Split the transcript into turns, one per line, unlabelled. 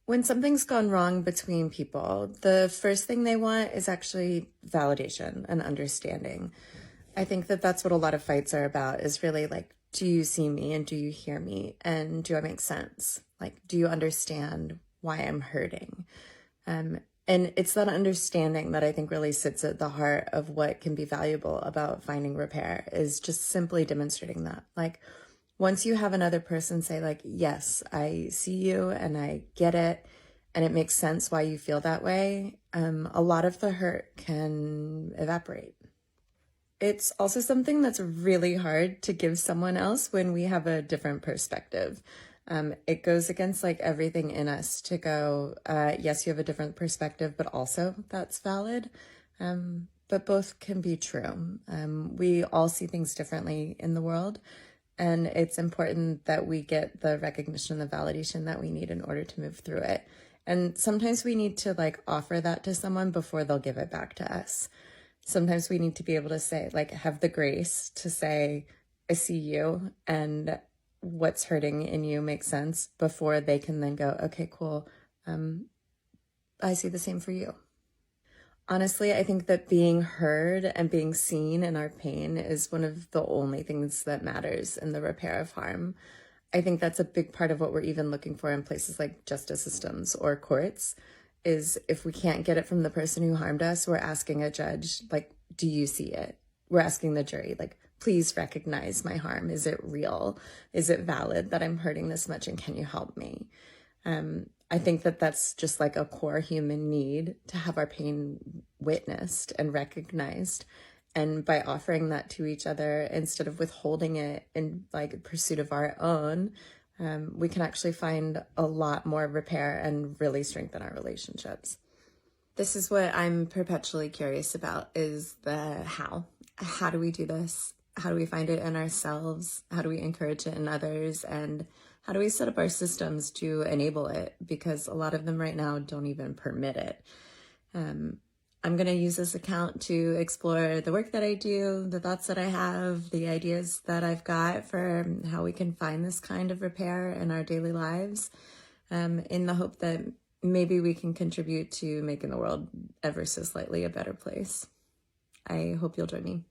When something's gone wrong between people, the first thing they want is actually validation and understanding. I think that that's what a lot of fights are about, is really like, do you see me and do you hear me and do I make sense? Like, do you understand why I'm hurting? And it's that understanding that I think really sits at the heart of what can be valuable about finding repair, is just simply demonstrating that. Like, once you have another person say like, yes, I see you and I get it, and it makes sense why you feel that way, a lot of the hurt can evaporate. It's also something that's really hard to give someone else when we have a different perspective. It goes against like everything in us to go, yes, you have a different perspective, but also that's valid. But both can be true. We all see things differently in the world, and it's important that we get the recognition and the validation that we need in order to move through it. And sometimes we need to like offer that to someone before they'll give it back to us. Sometimes we need to be able to say, like, have the grace to say, I see you and what's hurting in you makes sense, before they can then go, okay, cool. I see the same for you. Honestly, I think that being heard and being seen in our pain is one of the only things that matters in the repair of harm. I think that's a big part of what we're even looking for in places like justice systems or courts, is if we can't get it from the person who harmed us, we're asking a judge, like, do you see it? We're asking the jury, like, please recognize my harm. Is it real? Is it valid that I'm hurting this much, and can you help me? I think that that's just like a core human need, to have our pain witnessed and recognized. And by offering that to each other instead of withholding it in like pursuit of our own, we can actually find a lot more repair and really strengthen our relationships. This is what I'm perpetually curious about, is the how. How do we do this? How do we find it in ourselves? How do we encourage it in others? And how do we set up our systems to enable it? Because a lot of them right now don't even permit it. I'm going to use this account to explore the work that I do, the thoughts that I have, the ideas that I've got for how we can find this kind of repair in our daily lives, in the hope that maybe we can contribute to making the world ever so slightly a better place. I hope you'll join me.